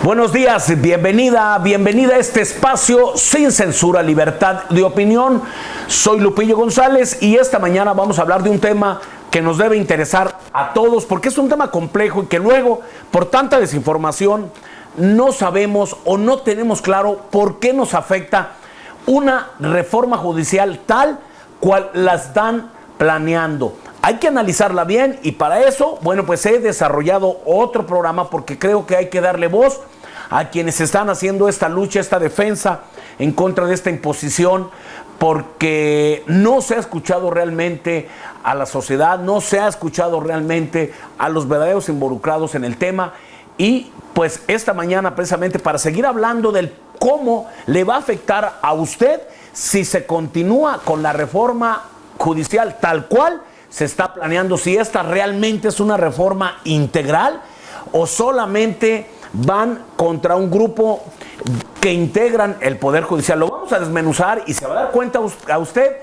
Buenos días, bienvenida a este espacio sin censura, libertad de opinión. Soy Lupillo González y esta mañana vamos a hablar de un tema que nos debe interesar a todos porque es un tema complejo y que luego, por tanta desinformación, no sabemos o no tenemos claro por qué nos afecta una reforma judicial tal cual la están planeando. Hay que analizarla bien y para eso, bueno, pues he desarrollado otro programa porque creo que hay que darle voz a quienes están haciendo esta lucha, esta defensa en contra de esta imposición, porque no se ha escuchado realmente a la sociedad, no se ha escuchado realmente a los verdaderos involucrados en el tema. Y pues esta mañana, precisamente para seguir hablando del cómo le va a afectar a usted si se continúa con la reforma judicial tal cual se está planeando, si esta realmente es una reforma integral o solamente van contra un grupo que integran el Poder Judicial. Lo vamos a desmenuzar y se va a dar cuenta a usted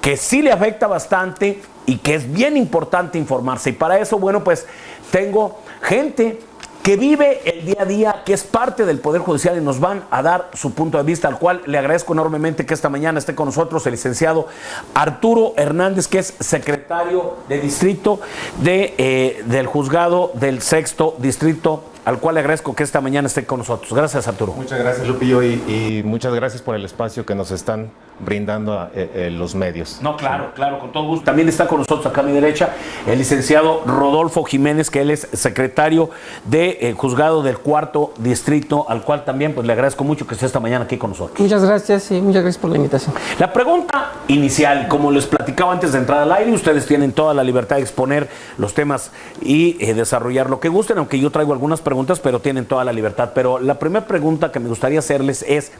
que sí le afecta bastante y que es bien importante informarse. Y para eso, bueno, pues tengo gente que vive el día a día, que es parte del Poder Judicial y nos van a dar su punto de vista, al cual le agradezco enormemente que esta mañana esté con nosotros el licenciado Arturo Hernández, que es secretario de distrito del juzgado del 6º distrito, al cual le agradezco que esta mañana esté con nosotros. Gracias, Arturo. Muchas gracias, Lupillo, y muchas gracias por el espacio que nos están brindando a los medios. No, claro, claro, con todo gusto. También está con nosotros acá a mi derecha el licenciado Rodolfo Jiménez, que él es secretario de juzgado del 4º distrito, al cual también pues le agradezco mucho que esté esta mañana aquí con nosotros. Muchas gracias y muchas gracias por la invitación. La pregunta inicial, como les platicaba antes de entrar al aire, ustedes tienen toda la libertad de exponer los temas y desarrollar lo que gusten, aunque yo traigo algunas preguntas, pero tienen toda la libertad. Pero la primera pregunta que me gustaría hacerles es,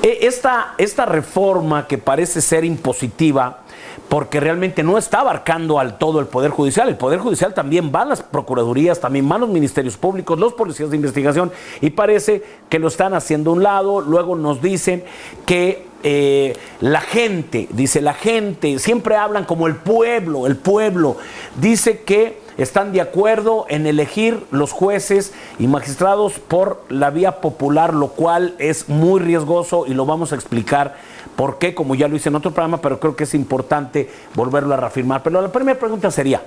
esta reforma que parece ser impositiva, porque realmente no está abarcando al todo el Poder Judicial. El Poder Judicial también va a las procuradurías, también van los ministerios públicos, los policías de investigación, y parece que lo están haciendo a un lado. Luego nos dicen que la gente, siempre hablan como el pueblo dice que están de acuerdo en elegir los jueces y magistrados por la vía popular, lo cual es muy riesgoso y lo vamos a explicar por qué, como ya lo hice en otro programa, pero creo que es importante volverlo a reafirmar. Pero la primera pregunta sería,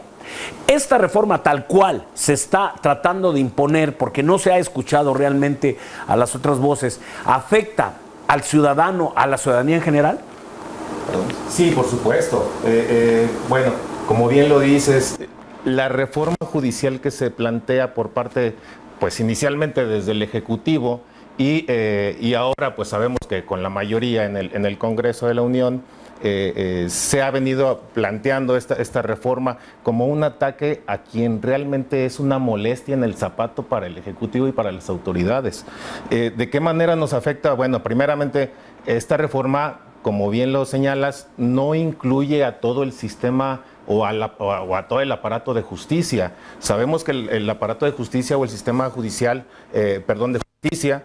esta reforma tal cual se está tratando de imponer, porque no se ha escuchado realmente a las otras voces, ¿afecta al ciudadano, a la ciudadanía en general? Sí, por supuesto. Bueno, como bien lo dices, la reforma judicial que se plantea por parte, pues inicialmente desde el Ejecutivo y ahora pues sabemos que con la mayoría en el Congreso de la Unión se ha venido planteando esta reforma como un ataque a quien realmente es una molestia en el zapato para el Ejecutivo y para las autoridades. ¿De qué manera nos afecta? Bueno, primeramente, esta reforma, como bien lo señalas, no incluye a todo el sistema o a todo el aparato de justicia. Sabemos que el aparato de justicia o el sistema judicial, de justicia,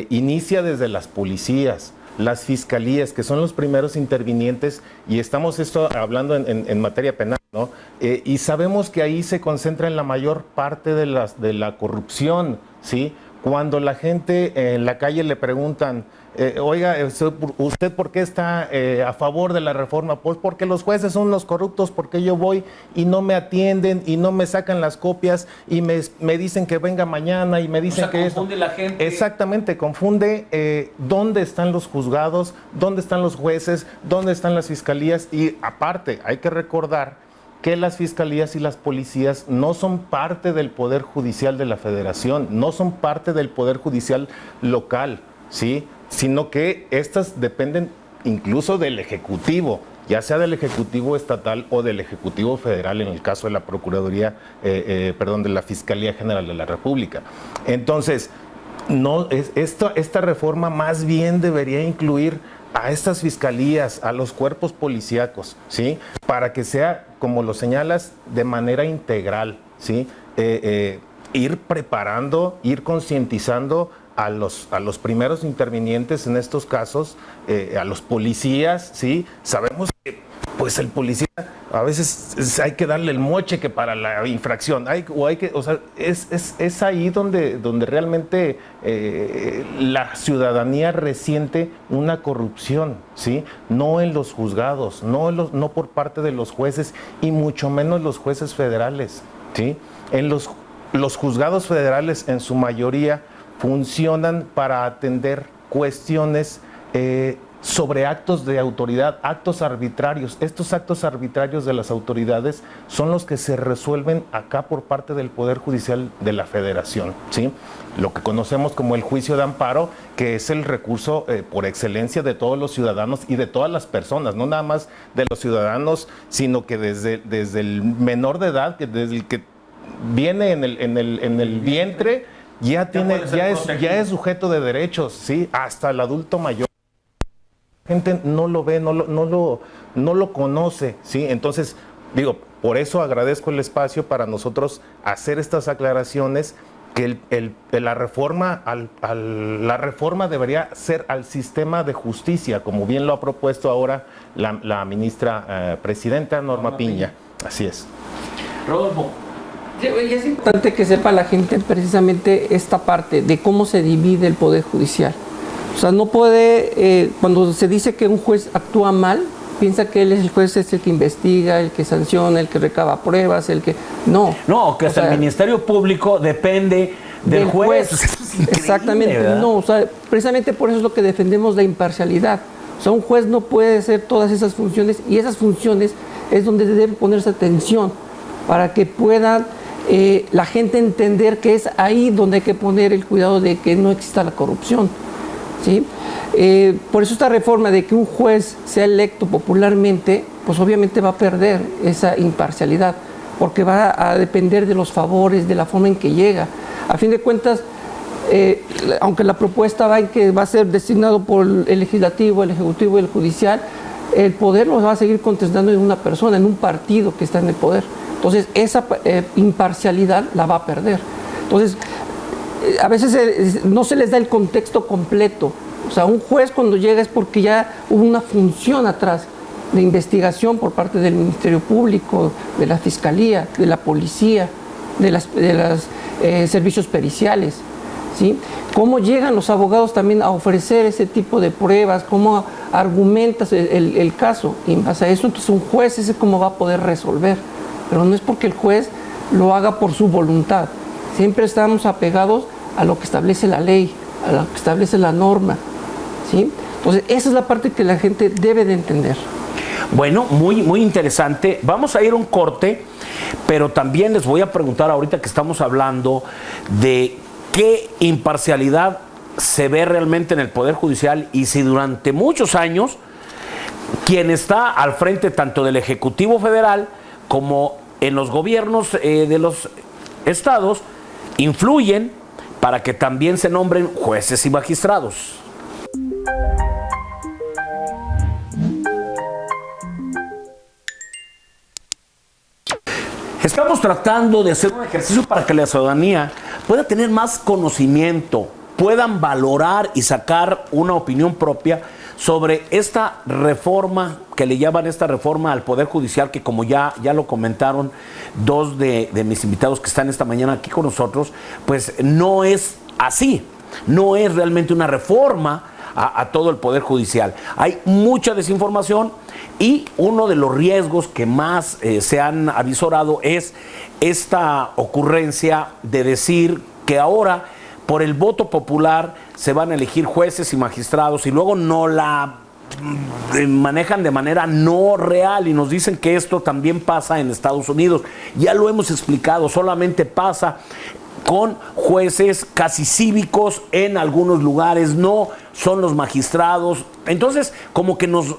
inicia desde las policías, las fiscalías, que son los primeros intervinientes, y estamos hablando en materia penal, ¿no? Y sabemos que ahí se concentra en la mayor parte de la corrupción, ¿sí? Cuando la gente en la calle le preguntan, oiga, ¿usted por qué está a favor de la reforma? Pues porque los jueces son los corruptos, porque yo voy y no me atienden y no me sacan las copias y me dicen que venga mañana y me dicen que confunde la gente. Exactamente, confunde dónde están los juzgados, dónde están los jueces, dónde están las fiscalías. Y aparte, hay que recordar que las fiscalías y las policías no son parte del Poder Judicial de la Federación, no son parte del Poder Judicial local, ¿sí? Sino que estas dependen incluso del Ejecutivo, ya sea del Ejecutivo estatal o del Ejecutivo federal, en el caso de la Procuraduría, de la Fiscalía General de la República. Entonces, esta reforma más bien debería incluir a estas fiscalías, a los cuerpos policíacos, ¿sí? Para que sea, como lo señalas, de manera integral, ¿sí? Ir preparando, ir concientizando a los primeros intervinientes en estos casos, a los policías, ¿sí? Sabemos que pues el policía A veces hay que darle el moche que para la infracción. Es ahí donde realmente la ciudadanía resiente una corrupción, ¿sí? No en los juzgados, no por parte de los jueces y mucho menos los jueces federales, ¿sí? En los juzgados federales en su mayoría funcionan para atender cuestiones sobre actos de autoridad, actos arbitrarios. Estos actos arbitrarios de las autoridades son los que se resuelven acá por parte del Poder Judicial de la Federación, ¿sí? Lo que conocemos como el juicio de amparo, que es el recurso por excelencia de todos los ciudadanos y de todas las personas, no nada más de los ciudadanos, sino que desde el menor de edad, que desde el que viene en el vientre, ya es sujeto de derechos, ¿sí? Hasta el adulto mayor. La gente no lo ve, no lo conoce, ¿sí? Entonces, digo, por eso agradezco el espacio para nosotros hacer estas aclaraciones, que la reforma debería ser al sistema de justicia, como bien lo ha propuesto ahora la ministra presidenta Norma Piña. Así es. Rodolfo. Y es importante que sepa la gente precisamente esta parte de cómo se divide el Poder Judicial. O sea, no puede, cuando se dice que un juez actúa mal, piensa que el juez es el que investiga, el que sanciona, el que recaba pruebas, el que... No. No, que hasta el Ministerio Público depende del juez. Exactamente. ¿Verdad? No, o sea, precisamente por eso es lo que defendemos, la imparcialidad. O sea, un juez no puede hacer todas esas funciones, y esas funciones es donde debe ponerse atención para que pueda la gente entender que es ahí donde hay que poner el cuidado de que no exista la corrupción. ¿Sí? Por eso esta reforma de que un juez sea electo popularmente, pues obviamente va a perder esa imparcialidad, porque va a depender de los favores, de la forma en que llega. A fin de cuentas, aunque la propuesta va en que va a ser designado por el legislativo, el ejecutivo y el judicial, el poder lo va a seguir contestando en una persona, en un partido que está en el poder. Entonces, esa imparcialidad la va a perder. Entonces, a veces no se les da el contexto completo. O sea, un juez cuando llega es porque ya hubo una función atrás de investigación por parte del Ministerio Público, de la Fiscalía, de la Policía, de los servicios periciales, ¿sí? Cómo llegan los abogados también a ofrecer ese tipo de pruebas, cómo argumentas el caso. Y en base a eso, entonces un juez ese cómo va a poder resolver. Pero no es porque el juez lo haga por su voluntad. Siempre estamos apegados a lo que establece la ley, a lo que establece la norma, ¿sí? Entonces, esa es la parte que la gente debe de entender. Bueno, muy interesante. Vamos a ir a un corte, pero también les voy a preguntar ahorita que estamos hablando de qué imparcialidad se ve realmente en el Poder Judicial y si durante muchos años quien está al frente tanto del Ejecutivo Federal como en los gobiernos de los estados influyen para que también se nombren jueces y magistrados. Estamos tratando de hacer un ejercicio para que la ciudadanía pueda tener más conocimiento, puedan valorar y sacar una opinión propia sobre esta reforma, que le llaman esta reforma al Poder Judicial, que como ya lo comentaron dos de mis invitados que están esta mañana aquí con nosotros, pues no es así, no es realmente una reforma a todo el Poder Judicial. Hay mucha desinformación y uno de los riesgos que más se han avisorado es esta ocurrencia de decir que ahora por el voto popular se van a elegir jueces y magistrados y luego no la manejan de manera no real y nos dicen que esto también pasa en Estados Unidos. Ya lo hemos explicado, solamente pasa con jueces casi cívicos en algunos lugares, no son los magistrados. Entonces, como que nos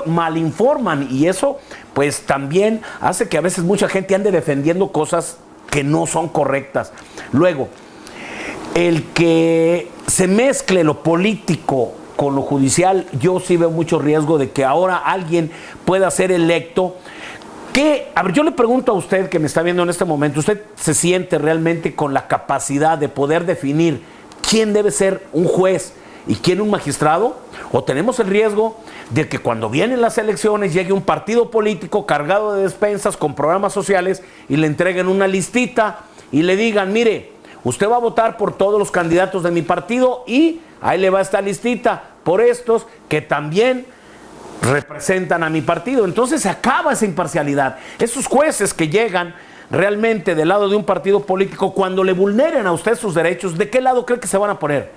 malinforman y eso pues también hace que a veces mucha gente ande defendiendo cosas que no son correctas. Luego, el que se mezcle lo político con lo judicial, yo sí veo mucho riesgo de que ahora alguien pueda ser electo. A ver, yo le pregunto a usted que me está viendo en este momento, ¿usted se siente realmente con la capacidad de poder definir quién debe ser un juez y quiere un magistrado, o tenemos el riesgo de que cuando vienen las elecciones llegue un partido político cargado de despensas con programas sociales y le entreguen una listita y le digan, mire, usted va a votar por todos los candidatos de mi partido y ahí le va esta listita por estos que también representan a mi partido. Entonces se acaba esa imparcialidad. Esos jueces que llegan realmente del lado de un partido político, cuando le vulneren a usted sus derechos, ¿de qué lado cree que se van a poner?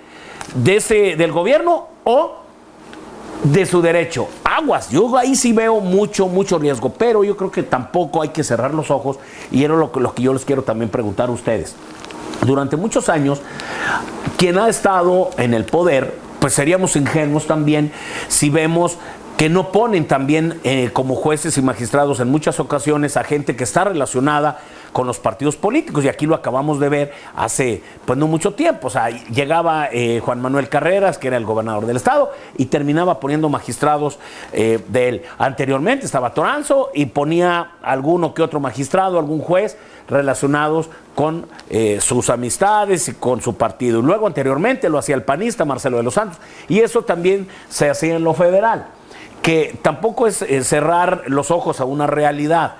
¿Del gobierno o de su derecho? Aguas, yo ahí sí veo mucho riesgo, pero yo creo que tampoco hay que cerrar los ojos, y era lo que yo les quiero también preguntar a ustedes. Durante muchos años, quien ha estado en el poder, pues seríamos ingenuos también si vemos que no ponen también como jueces y magistrados en muchas ocasiones a gente que está relacionada con los partidos políticos, y aquí lo acabamos de ver hace pues no mucho tiempo. O sea, llegaba Juan Manuel Carreras, que era el gobernador del estado, y terminaba poniendo magistrados de él. Anteriormente estaba Toranzo y ponía alguno que otro magistrado, algún juez relacionados con sus amistades y con su partido. Y luego anteriormente lo hacía el panista Marcelo de los Santos, y eso también se hacía en lo federal, que tampoco es cerrar los ojos a una realidad.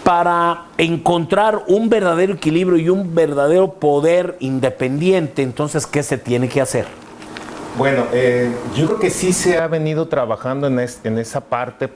Para encontrar un verdadero equilibrio y un verdadero poder independiente, entonces, ¿qué se tiene que hacer? Bueno, yo creo que sí se ha venido trabajando en esa parte.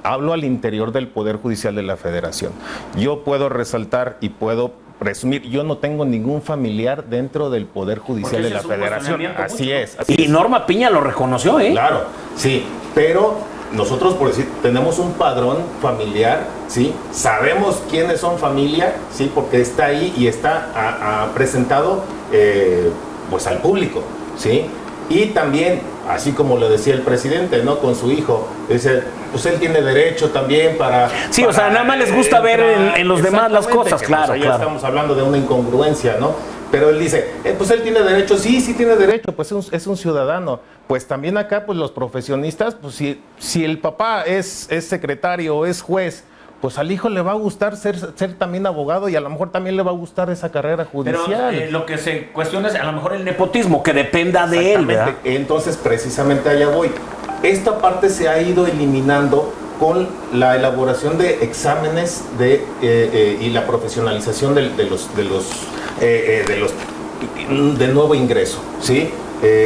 Hablo al interior del Poder Judicial de la Federación. Yo puedo resaltar y puedo presumir, yo no tengo ningún familiar dentro del Poder Judicial de la Federación. Así es. Y Norma Piña lo reconoció, ¿eh? Claro, sí, pero nosotros, por decir, tenemos un padrón familiar, ¿sí? Sabemos quiénes son familia, ¿sí? Porque está ahí y está presentado pues al público, ¿sí? Y también, así como lo decía el presidente, ¿no? Con su hijo, dice, pues él tiene derecho también para... Sí, o sea, nada más les gusta ver en los demás las cosas, claro, pues, claro. Estamos hablando de una incongruencia, ¿no? Pero él dice, pues él tiene derecho, sí tiene derecho, pues es un ciudadano. Pues también acá, pues los profesionistas, pues si el papá es secretario o es juez, pues al hijo le va a gustar ser también abogado, y a lo mejor también le va a gustar esa carrera judicial. Pero lo que se cuestiona es a lo mejor el nepotismo, que dependa de él, ¿verdad? Entonces, precisamente allá voy. Esta parte se ha ido eliminando con la elaboración de exámenes y la profesionalización de nuevo ingreso, ¿sí?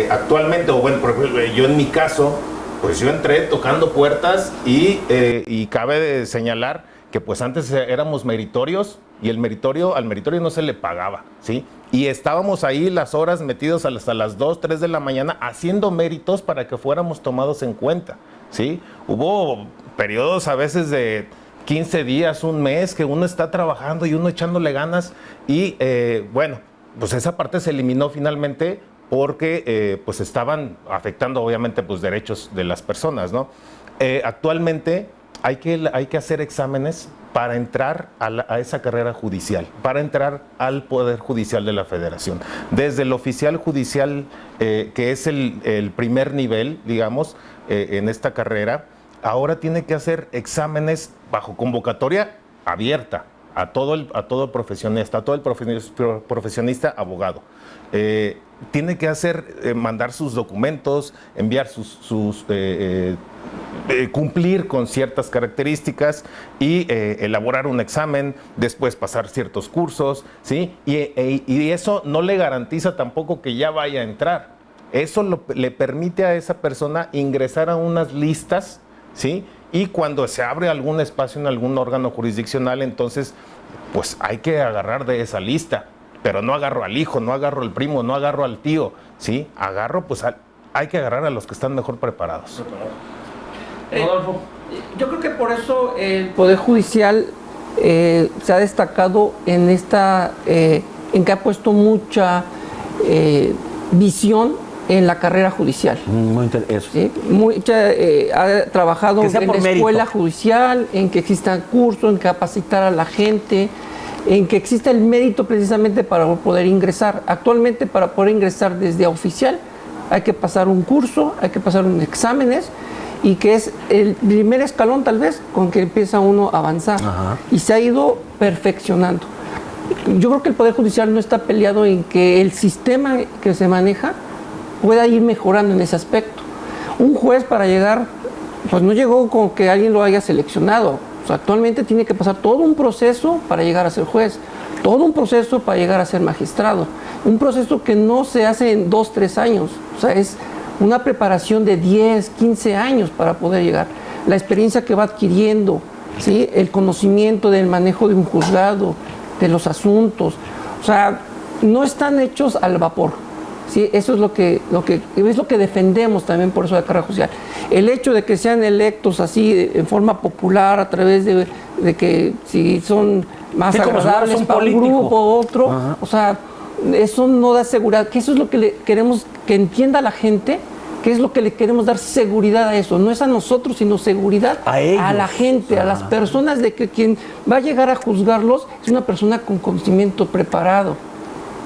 Actualmente, o bueno, por ejemplo, yo en mi caso, pues yo entré tocando puertas y cabe de señalar que pues antes éramos meritorios, y al meritorio no se le pagaba, ¿sí? Y estábamos ahí las horas metidos hasta las 2, 3 de la mañana haciendo méritos para que fuéramos tomados en cuenta, ¿sí? Hubo periodos a veces de 15 días, un mes, que uno está trabajando y uno echándole ganas, y bueno, pues esa parte se eliminó finalmente porque pues estaban afectando obviamente pues derechos de las personas, ¿no? Actualmente hay que hacer exámenes para entrar a esa carrera judicial, para entrar al Poder Judicial de la Federación. Desde el oficial judicial, que es el primer nivel, digamos, en esta carrera, ahora tiene que hacer exámenes bajo convocatoria abierta a todo profesionista, a todo el profesionista abogado. Tiene que mandar sus documentos, enviar cumplir con ciertas características y elaborar un examen, después pasar ciertos cursos, ¿sí? Y eso no le garantiza tampoco que ya vaya a entrar. Eso le permite a esa persona ingresar a unas listas, ¿sí? Y cuando se abre algún espacio en algún órgano jurisdiccional, entonces pues hay que agarrar de esa lista. Pero no agarro al hijo, no agarro al primo, no agarro al tío, ¿sí? Hay que agarrar a los que están mejor preparados. Rodolfo, yo creo que por eso el Poder Judicial se ha destacado en en que ha puesto mucha visión en la carrera judicial. Muy interesante. ¿Sí? Ha trabajado en la escuela judicial, en que existan cursos, en capacitar a la gente, en que exista el mérito precisamente para poder ingresar. Actualmente, para poder ingresar desde oficial, hay que pasar un curso, hay que pasar unos exámenes, y que es el primer escalón tal vez con que empieza uno a avanzar. Ajá. Y se ha ido perfeccionando. yo creo que el Poder Judicial no está peleado en que el sistema que se maneja pueda ir mejorando en ese aspecto. Un juez para llegar, pues no llegó con que alguien lo haya seleccionado. O sea, actualmente tiene que pasar todo un proceso para llegar a ser juez, todo un proceso para llegar a ser magistrado. Un proceso que no se hace en 2, 3 años. O sea, es una preparación de 10, 15 años para poder llegar. La experiencia que va adquiriendo, ¿sí? El conocimiento del manejo de un juzgado, de los asuntos. O sea, no están hechos al vapor. ¿Sí? Eso es lo que defendemos también por eso de la carrera judicial. El hecho de que sean electos así en forma popular a través de que si son más agradables para un grupo u otro, ajá, o sea, eso no da seguridad, que eso es lo que queremos que entienda la gente, que es lo que le queremos dar seguridad a eso, no es a nosotros, sino seguridad a la gente, a las personas, de que quien va a llegar a juzgarlos es una persona con conocimiento preparado.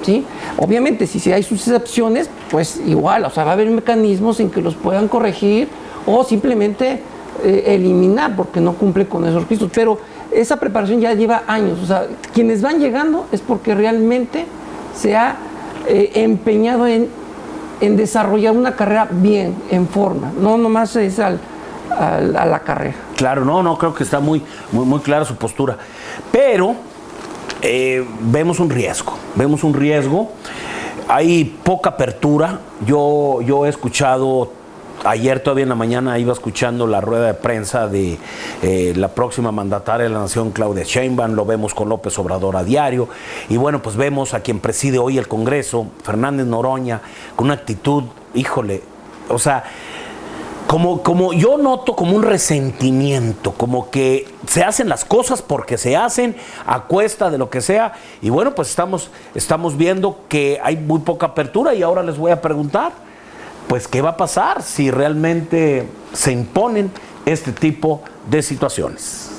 ¿Sí? Obviamente, si hay sus excepciones, pues igual, o sea, va a haber mecanismos en que los puedan corregir o simplemente eliminar porque no cumple con esos requisitos. Pero esa preparación ya lleva años. O sea, quienes van llegando es porque realmente se ha empeñado en desarrollar una carrera bien, en forma. No nomás es a la carrera. Claro, no, creo que está muy clara su postura. Pero vemos un riesgo, hay poca apertura. Yo he escuchado, ayer todavía en la mañana iba escuchando la rueda de prensa de la próxima mandataria de la Nación, Claudia Sheinbaum, lo vemos con López Obrador a diario, y bueno, pues vemos a quien preside hoy el Congreso, Fernández Noroña, con una actitud, híjole, o sea, como yo noto como un resentimiento, como que se hacen las cosas porque se hacen a cuesta de lo que sea, y bueno, pues estamos viendo que hay muy poca apertura, y ahora les voy a preguntar, pues ¿qué va a pasar si realmente se imponen este tipo de situaciones?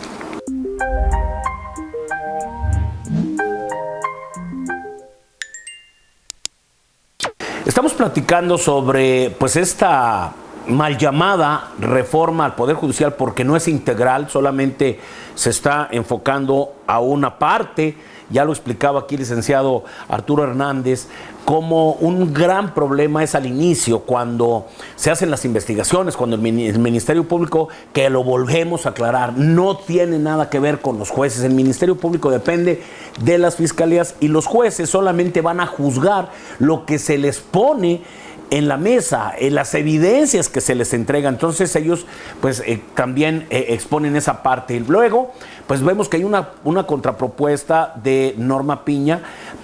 Estamos platicando sobre pues esta mal llamada reforma al Poder Judicial, porque no es integral, solamente se está enfocando a una parte. Ya lo explicaba aquí el licenciado Arturo Hernández, como un gran problema es al inicio, cuando se hacen las investigaciones, cuando el Ministerio Público, que lo volvemos a aclarar, no tiene nada que ver con los jueces. El Ministerio Público depende de las fiscalías, y los jueces solamente van a juzgar lo que se les pone en la mesa, en las evidencias que se les entrega. Entonces ellos pues también exponen esa parte. Y luego pues vemos que hay una contrapropuesta de Norma Piña,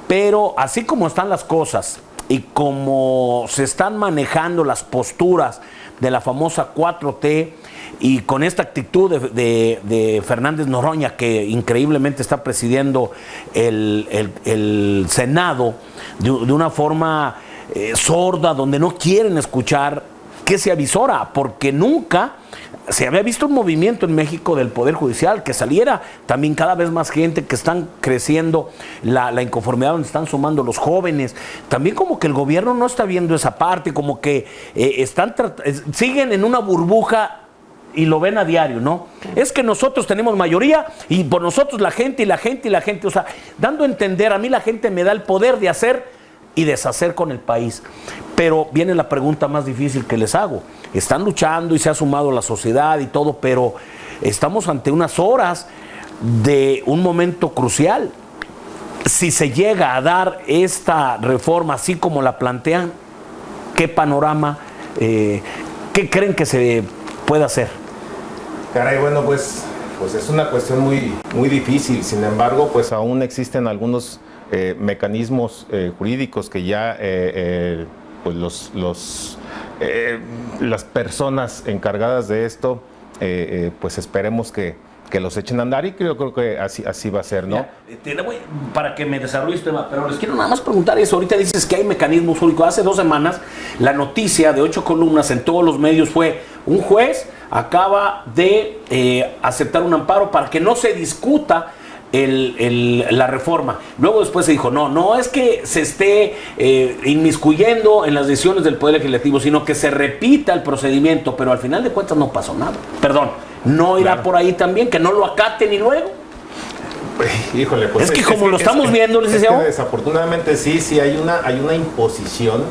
pero así como están las cosas y como se están manejando las posturas de la famosa 4T, y con esta actitud de Fernández Noroña, que increíblemente está presidiendo el Senado de una forma sorda, donde no quieren escuchar qué se avisora, porque nunca se había visto un movimiento en México del Poder Judicial, que saliera también cada vez más gente, que están creciendo la inconformidad, donde están sumando los jóvenes. También como que el gobierno no está viendo esa parte, como que siguen en una burbuja y lo ven a diario, ¿no? Es que nosotros tenemos mayoría y por nosotros la gente, o sea, dando a entender, a mí la gente me da el poder de hacer y deshacer con el país. Pero viene la pregunta más difícil que les hago. Están luchando y se ha sumado la sociedad y todo, pero estamos ante unas horas de un momento crucial. Si se llega a dar esta reforma así como la plantean, ¿qué panorama, qué creen que se puede hacer? Caray, bueno, pues es una cuestión muy difícil. Sin embargo, pues aún existen algunos mecanismos jurídicos que ya pues las personas encargadas de esto pues esperemos que los echen a andar, y creo que así va a ser, ¿no? Para que me desarrolle este tema, pero les quiero nada más preguntar eso. Ahorita dices que hay mecanismos jurídicos. Hace 2 semanas la noticia de 8 columnas en todos los medios fue: un juez acaba de aceptar un amparo para que no se discuta la reforma. Luego después se dijo, no es que se esté inmiscuyendo en las decisiones del Poder Legislativo, sino que se repita el procedimiento, pero al final de cuentas no pasó nada. Perdón, ¿no irá por ahí también, que no lo acaten y luego? Híjole, pues es que como lo estamos viendo, licenciado. Desafortunadamente sí hay una imposición.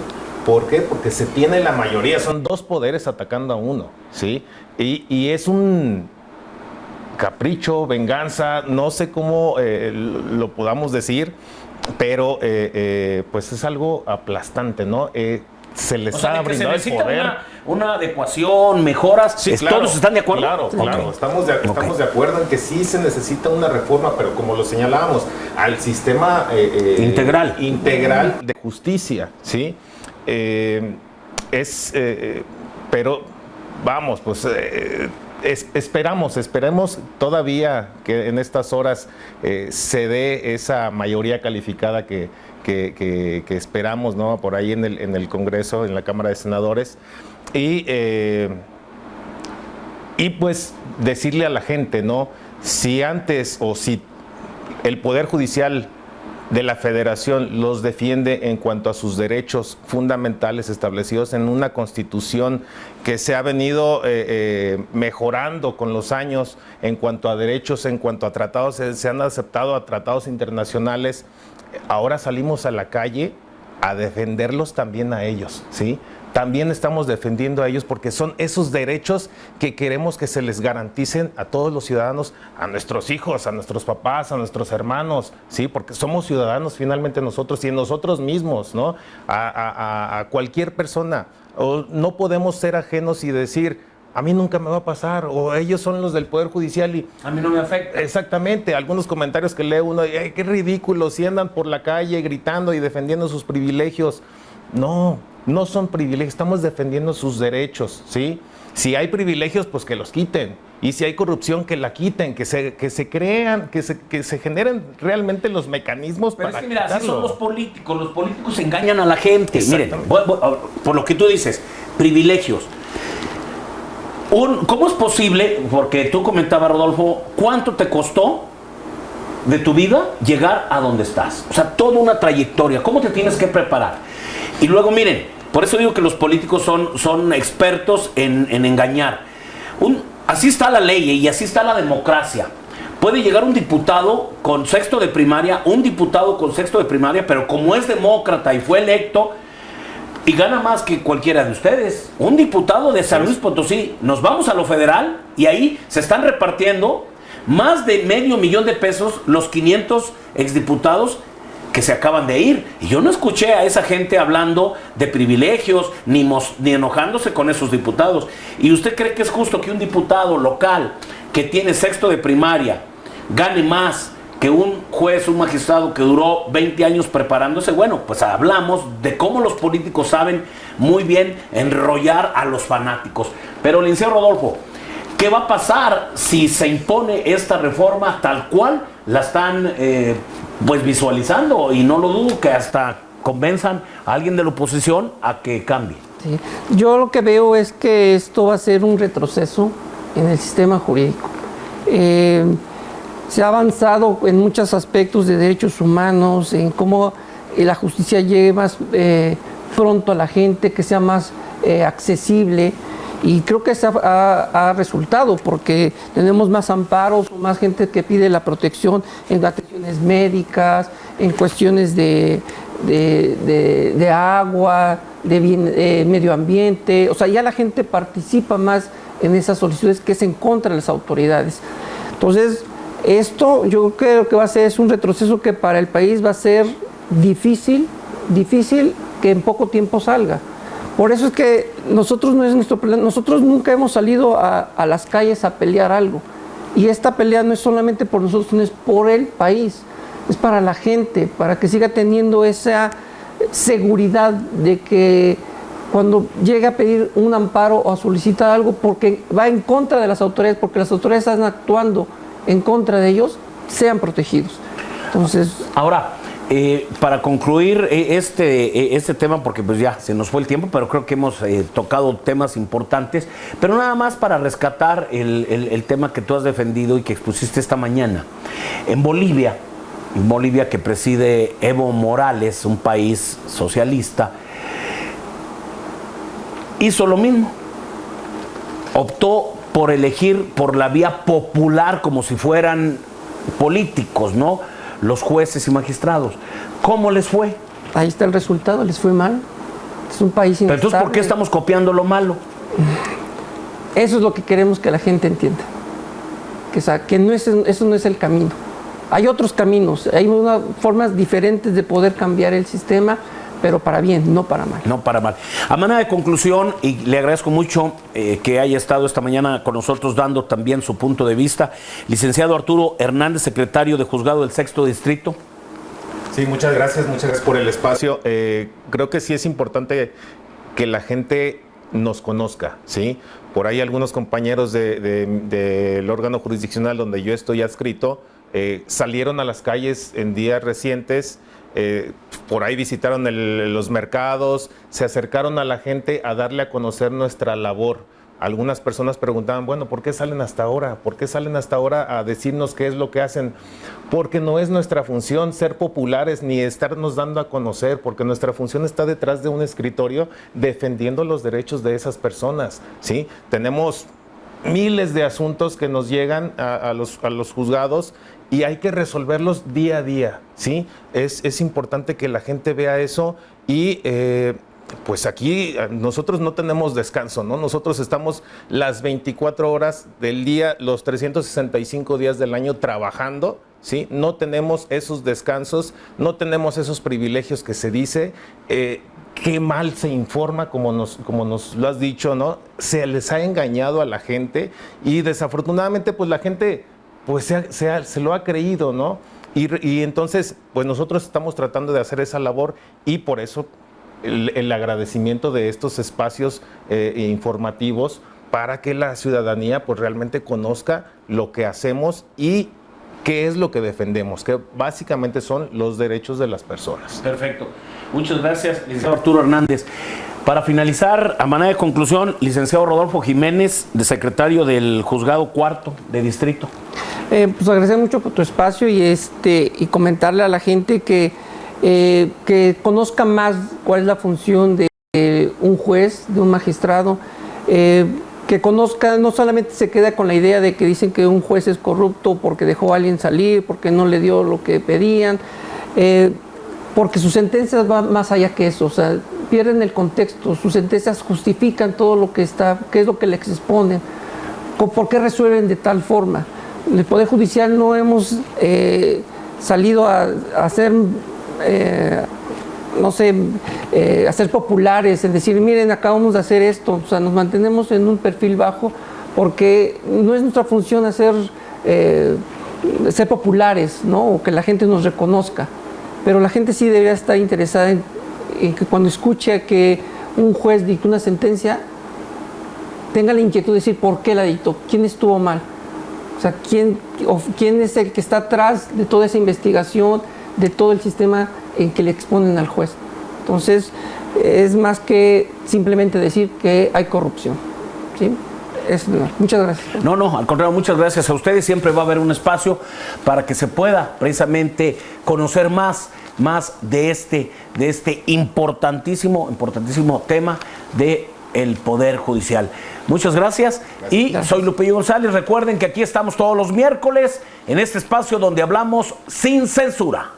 ¿Por qué? Porque se tiene la mayoría, son dos poderes atacando a uno, ¿sí? Y es un capricho, venganza, no sé cómo lo podamos decir, pero pues es algo aplastante, ¿no? Se les ha brindado el poder. Una adecuación, mejoras. Sí, claro, ¿Todos están de acuerdo? Claro, claro. Estamos de acuerdo en que sí se necesita una reforma, pero como lo señalábamos, al sistema integral de justicia, ¿sí? Pero vamos, pues esperemos todavía que en estas horas se dé esa mayoría calificada que esperamos, ¿no? Por ahí en el Congreso, en la Cámara de Senadores, y pues decirle a la gente, ¿no? Si antes o si el Poder Judicial de la Federación los defiende en cuanto a sus derechos fundamentales establecidos en una Constitución que se ha venido mejorando con los años en cuanto a derechos, en cuanto a tratados, se han aceptado a tratados internacionales. Ahora salimos a la calle a defenderlos también a ellos, ¿sí? También estamos defendiendo a ellos porque son esos derechos que queremos que se les garanticen a todos los ciudadanos, a nuestros hijos, a nuestros papás, a nuestros hermanos, ¿sí? Porque somos ciudadanos finalmente nosotros y en nosotros mismos, ¿no? A cualquier persona. O no podemos ser ajenos y decir, a mí nunca me va a pasar, o ellos son los del Poder Judicial y a mí no me afecta. Exactamente, algunos comentarios que lee uno, qué ridículo, si andan por la calle gritando y defendiendo sus privilegios. No son privilegios, estamos defendiendo sus derechos, ¿sí? Si hay privilegios, pues que los quiten. Y si hay corrupción, que la quiten, que se crean, que se generen realmente los mecanismos. Pero para es que mira, así quitarlo. son los políticos engañan a la gente. Miren, por lo que tú dices, privilegios. ¿Cómo es posible, porque tú comentabas, Rodolfo, cuánto te costó de tu vida llegar a donde estás? O sea, toda una trayectoria, ¿cómo te tienes que preparar? Y luego, miren, por eso digo que los políticos son expertos en engañar. Así está la ley y así está la democracia. Puede llegar un diputado con sexto de primaria, pero como es demócrata y fue electo, y gana más que cualquiera de ustedes. Un diputado de San Luis Potosí, nos vamos a lo federal y ahí se están repartiendo más de $500,000 de pesos los 500 exdiputados que se acaban de ir. Y yo no escuché a esa gente hablando de privilegios ni enojándose con esos diputados. ¿Y usted cree que es justo que un diputado local que tiene sexto de primaria gane más que un juez, un magistrado que duró 20 años preparándose? Bueno, pues hablamos de cómo los políticos saben muy bien enrollar a los fanáticos. Pero, licenciado Rodolfo, ¿qué va a pasar si se impone esta reforma tal cual la están pues visualizando? Y no lo dudo que hasta convenzan a alguien de la oposición a que cambie. Sí. Yo lo que veo es que esto va a ser un retroceso en el sistema jurídico. Se ha avanzado en muchos aspectos de derechos humanos, en cómo la justicia llegue más pronto a la gente, que sea más accesible, y creo que eso ha resultado porque tenemos más amparos, más gente que pide la protección en atenciones médicas, en cuestiones de agua, de medio ambiente. O sea, ya la gente participa más en esas solicitudes que es en contra de las autoridades. Entonces, esto yo creo que va a ser un retroceso que para el país va a ser difícil que en poco tiempo salga. Por eso es que nosotros nunca hemos salido a las calles a pelear algo. Y esta pelea no es solamente por nosotros, sino es por el país, es para la gente, para que siga teniendo esa seguridad de que cuando llegue a pedir un amparo o a solicitar algo porque va en contra de las autoridades, porque las autoridades están actuando en contra de ellos, sean protegidos. Entonces, ahora, para concluir este tema, porque pues ya se nos fue el tiempo, pero creo que hemos tocado temas importantes, pero nada más para rescatar el tema que tú has defendido y que expusiste esta mañana. En Bolivia que preside Evo Morales, un país socialista, hizo lo mismo. Optó por elegir por la vía popular como si fueran políticos, ¿no? Los jueces y magistrados. ¿Cómo les fue? Ahí está el resultado, les fue mal. Es un país inestable. Pero entonces, ¿por qué estamos copiando lo malo? Eso es lo que queremos que la gente entienda. Que no es, eso no es el camino. Hay otros caminos, hay formas diferentes de poder cambiar el sistema, pero para bien, no para mal. No para mal. A manera de conclusión, y le agradezco mucho que haya estado esta mañana con nosotros dando también su punto de vista, licenciado Arturo Hernández, secretario de Juzgado del Sexto Distrito. Sí, muchas gracias por el espacio. Creo que sí es importante que la gente nos conozca, ¿sí? Por ahí algunos compañeros del órgano jurisdiccional donde yo estoy adscrito salieron a las calles en días recientes, por ahí visitaron los mercados, se acercaron a la gente a darle a conocer nuestra labor. Algunas personas preguntaban, bueno, ¿por qué salen hasta ahora? ¿Por qué salen hasta ahora a decirnos qué es lo que hacen? Porque no es nuestra función ser populares ni estarnos dando a conocer, porque nuestra función está detrás de un escritorio defendiendo los derechos de esas personas, ¿sí? Tenemos miles de asuntos que nos llegan a los juzgados y hay que resolverlos día a día, ¿sí? Es importante que la gente vea eso y pues aquí nosotros no tenemos descanso, ¿no? Nosotros estamos las 24 horas del día, los 365 días del año trabajando, ¿sí? No tenemos esos descansos, no tenemos esos privilegios que se dice. Qué mal se informa, como nos lo has dicho, ¿no? Se les ha engañado a la gente y desafortunadamente pues la gente pues se lo ha creído, ¿no? Y entonces pues nosotros estamos tratando de hacer esa labor y por eso el agradecimiento de estos espacios informativos para que la ciudadanía pues realmente conozca lo que hacemos y qué es lo que defendemos, que básicamente son los derechos de las personas. Perfecto. Muchas gracias, licenciado Arturo Hernández. Para finalizar, a manera de conclusión, licenciado Rodolfo Jiménez, de secretario del Juzgado Cuarto de Distrito. Pues agradecer mucho por tu espacio y comentarle a la gente que conozca más cuál es la función de un juez, de un magistrado, que conozca, no solamente se queda con la idea de que dicen que un juez es corrupto porque dejó a alguien salir, porque no le dio lo que pedían, porque sus sentencias van más allá que eso, o sea, pierden el contexto, sus sentencias justifican todo lo que está, qué es lo que les exponen, por qué resuelven de tal forma. En el Poder Judicial no hemos salido a hacer hacer populares, en decir, miren, acabamos de hacer esto, o sea, nos mantenemos en un perfil bajo porque no es nuestra función ser populares, ¿no? O que la gente nos reconozca, pero la gente sí debería estar interesada en que cuando escuche que un juez dictó una sentencia, tenga la inquietud de decir por qué la dictó, quién estuvo mal, o sea, quién es el que está atrás de toda esa investigación, de todo el sistema en que le exponen al juez. Entonces, es más que simplemente decir que hay corrupción, ¿sí? Muchas gracias. No, al contrario, muchas gracias a ustedes. Siempre va a haber un espacio para que se pueda precisamente conocer más de este importantísimo tema del Poder Judicial. Muchas gracias. Gracias. Soy Lupillo González. Recuerden que aquí estamos todos los miércoles en este espacio donde hablamos sin censura.